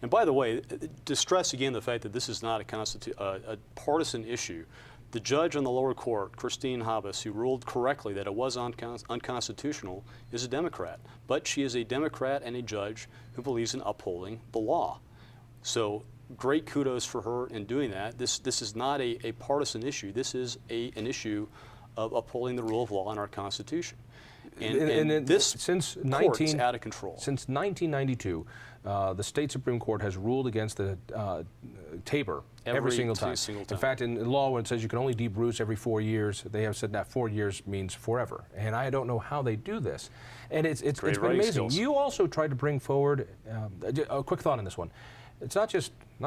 And by the way, to stress again the fact that this is not a partisan issue, the judge on the lower court, Christine Habas, who ruled correctly that it was unconstitutional, is a Democrat. But she is a Democrat and a judge who believes in upholding the law. So great kudos for her in doing that. This is not a partisan issue. This is an issue of upholding the rule of law in our Constitution. And this court is out of control. Since 1992, the state Supreme Court has ruled against the Tabor every single time. In fact, in law, when it says you can only debruce every 4 years, they have said that 4 years means forever. And I don't know how they do this. And it's been amazing. Skills. You also tried to bring forward a quick thought on this one. It's not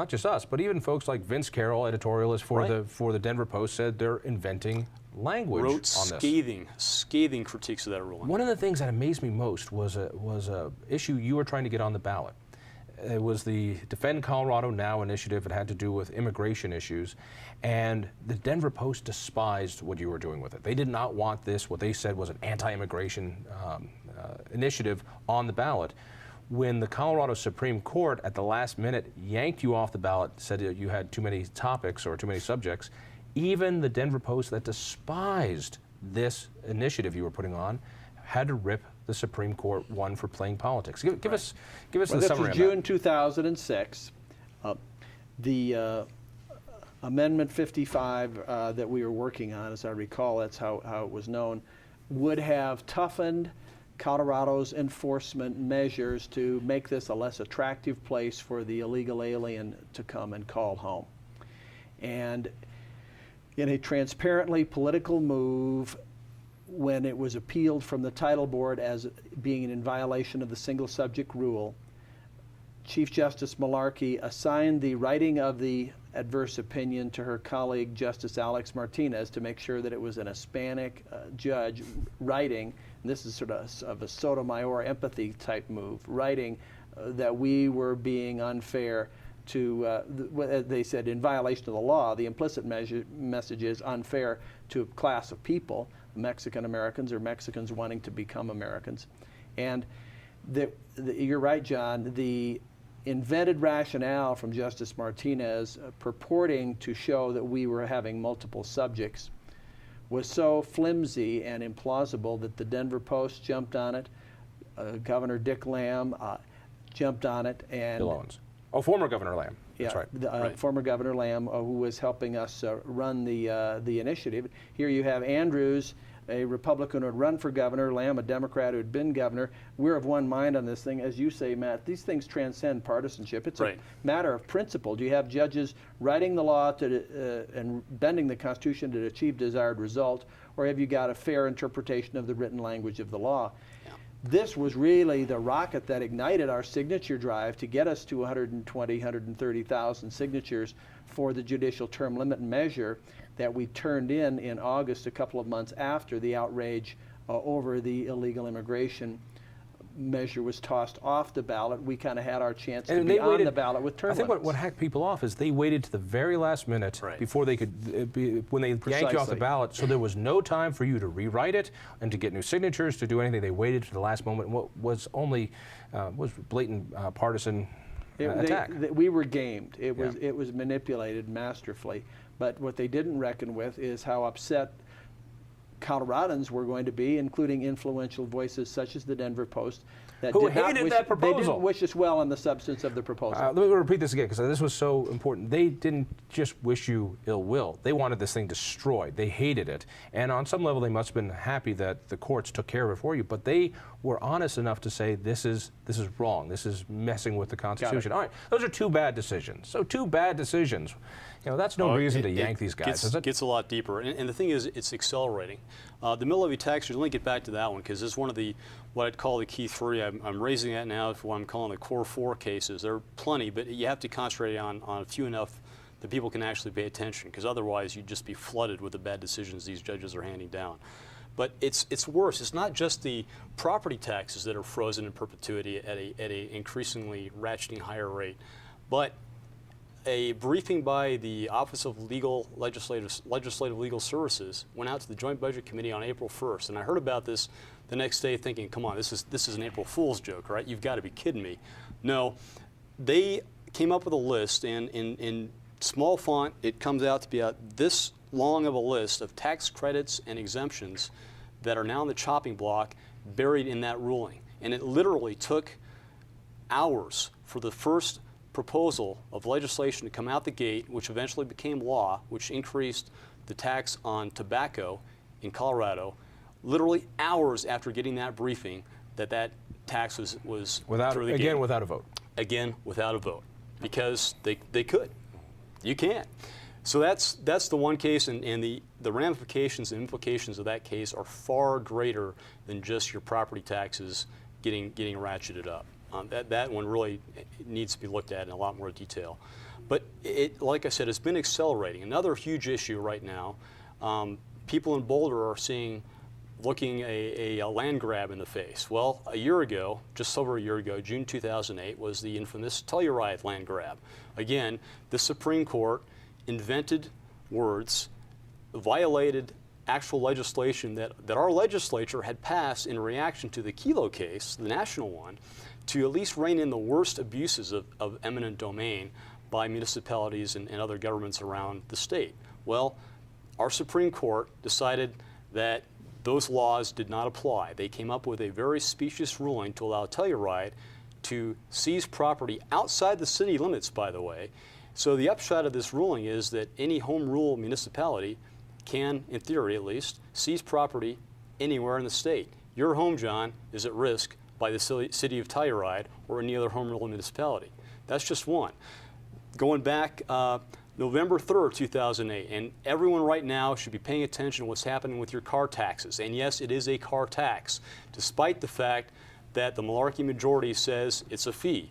just us, but even folks like Vince Carroll, editorialist for the Denver Post, said they're inventing language on this. Scathing critiques of that ruling. One of the things that amazed me most was a issue you were trying to get on the ballot. It was the Defend Colorado Now initiative. It had to do with immigration issues, and the Denver Post despised what you were doing with it. They did not want this, what they said was an anti-immigration initiative on the ballot. When the Colorado Supreme Court at the last minute yanked you off the ballot, said that you had too many topics or too many subjects, even the Denver Post that despised this initiative you were putting on had to rip the Supreme Court one for playing politics. Give us the summary of that. This was June 2006. The Amendment 55 that we were working on, as I recall, that's how it was known, would have toughened Colorado's enforcement measures to make this a less attractive place for the illegal alien to come and call home. And in a transparently political move, when it was appealed from the title board as being in violation of the single subject rule, Chief Justice Malarkey assigned the writing of the adverse opinion to her colleague, Justice Alex Martinez, to make sure that it was an Hispanic judge writing, and this is sort of a Sotomayor empathy type move, writing that we were being unfair to, they said, in violation of the law. The implicit message is unfair to a class of people, Mexican Americans or Mexicans wanting to become Americans. And you're right, John, the invented rationale from Justice Martinez purporting to show that we were having multiple subjects was so flimsy and implausible that the Denver Post jumped on it. Governor Dick Lamb jumped on it. And Bill Owens. Oh, former Governor Lamb. Yeah, that's right. Former Governor Lamb, who was helping us run the initiative. Here you have Andrews, a Republican who had run for governor, Lamb, a Democrat who had been governor. We're of one mind on this thing. As you say, Matt, these things transcend partisanship. It's a matter of principle. Do you have judges writing the law and bending the Constitution to achieve desired result, or have you got a fair interpretation of the written language of the law? This was really the rocket that ignited our signature drive to get us to 120, 130,000 signatures for the judicial term limit measure that we turned in August, a couple of months after the outrage over the illegal immigration measure was tossed off the ballot. We kind of had our chance to be on the ballot with term limits. I think what hacked people off is they waited to the very last minute before they could, when they yanked you off the ballot, so there was no time for you to rewrite it and to get new signatures, to do anything. They waited to the last moment. What was only was blatant partisan attack. We were gamed. It was manipulated masterfully. But what they didn't reckon with is how upset Coloradans were going to be, including influential voices such as the Denver Post, that who hated that proposal. They didn't wish us well on the substance of the proposal. Let me repeat this again, because this was so important. They didn't just wish you ill will. They wanted this thing destroyed. They hated it. And on some level, they must have been happy that the courts took care of it for you. But they were honest enough to say, this is wrong. This is messing with the Constitution. All right, those are two bad decisions. So two bad decisions. You know, that's no reason to yank these guys, is it? It gets a lot deeper. And the thing is, it's accelerating. The mill levy tax, let me get back to that one, because it's one of the, what I'd call the key three. I'm raising that now for what I'm calling the core four cases. There are plenty, but you have to concentrate on a few enough that people can actually pay attention, because otherwise you'd just be flooded with the bad decisions these judges are handing down. But it's worse. It's not just the property taxes that are frozen in perpetuity at a increasingly ratcheting higher rate, but a briefing by the Office of Legislative Legal Services went out to the Joint Budget Committee on April 1st, and I heard about this the next day thinking, come on, this is an April Fool's joke, right? You've got to be kidding me. No, they came up with a list, and in small font, it comes out to be this long of a list of tax credits and exemptions that are now in the chopping block buried in that ruling. And it literally took hours for the first proposal of legislation to come out the gate, which eventually became law, which increased the tax on tobacco in Colorado, literally hours after getting that briefing that tax was through the gate. Without a vote. Again, without a vote, because they could. You can't. So that's the one case, and the ramifications and implications of that case are far greater than just your property taxes getting ratcheted up. That one really needs to be looked at in a lot more detail. But like I said, it's been accelerating. Another huge issue right now, people in Boulder are looking a land grab in the face. Well, a year ago, just over a year ago, June 2008, was the infamous Telluride land grab. Again, the Supreme Court invented words, violated actual legislation that our legislature had passed in reaction to the Kelo case, the national one, to at least rein in the worst abuses of eminent domain by municipalities and other governments around the state. Well, our Supreme Court decided that those laws did not apply. They came up with a very specious ruling to allow Telluride to seize property outside the city limits, by the way. So the upshot of this ruling is that any home rule municipality can, in theory at least, seize property anywhere in the state. Your home, John, is at risk by the city of Telluride or any other home rule municipality. That's just one. Going back November 3rd, 2008, and everyone right now should be paying attention to what's happening with your car taxes. And yes, it is a car tax, despite the fact that the Malarkey majority says it's a fee.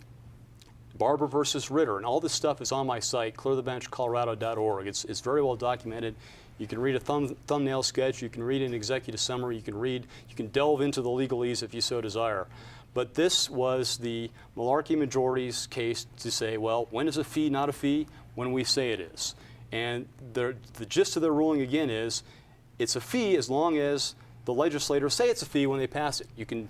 Barber versus Ritter, and all this stuff is on my site, clearthebenchcolorado.org. It's very well documented. You can read a thumbnail sketch, you can read an executive summary, you can delve into the legalese if you so desire. But this was the Malarkey majority's case to say, well, when is a fee not a fee? When we say it is. And the gist of their ruling again is, it's a fee as long as the legislators say it's a fee when they pass it. You can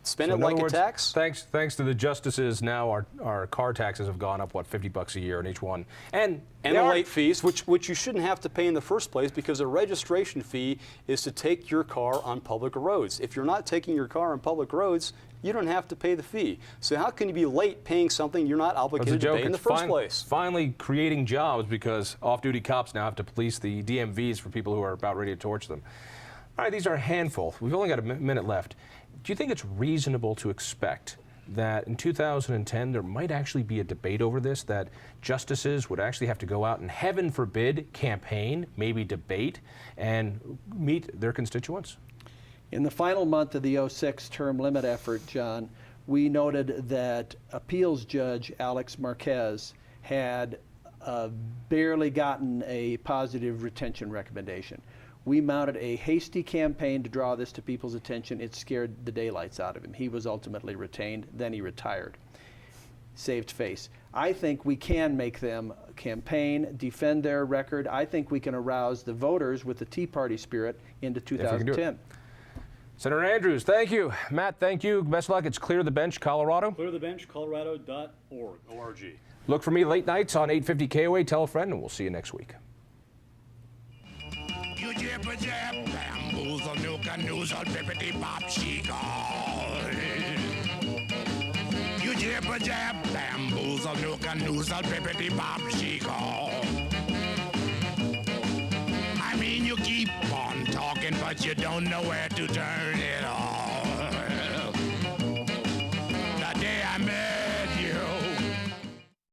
spend it like a tax. Thanks to the justices, now our car taxes have gone up, what, $50 a year in each one. And the late fees, which you shouldn't have to pay in the first place, because a registration fee is to take your car on public roads. If you're not taking your car on public roads, you don't have to pay the fee. So how can you be late paying something you're not obligated to pay in the first place? Finally creating jobs, because off-duty cops now have to police the DMVs for people who are about ready to torch them. All right, these are a handful. We've only got a minute left. Do you think it's reasonable to expect that in 2010 there might actually be a debate over this, that justices would actually have to go out and, heaven forbid, campaign, maybe debate, and meet their constituents? In the final month of the 06 term limit effort, John, we noted that appeals judge Alex Marquez had barely gotten a positive retention recommendation. We mounted a hasty campaign to draw this to people's attention. It scared the daylights out of him. He was ultimately retained, then he retired. Saved face. I think we can make them campaign, defend their record. I think we can arouse the voters with the Tea Party spirit into 2010. Senator Andrews, thank you. Matt, thank you. Best of luck. It's Clear the Bench, Colorado. clearthebenchcolorado.org. Look for me late nights on 850 KOA. Tell a friend, and we'll see you next week. You jabba jab, bamboozle, nuka noozle, bippity bop, she-call. You jabba jab, bamboozle, nuka noozle, bippity bop, she-call. I mean, you keep on talking, but you don't know where to turn it off.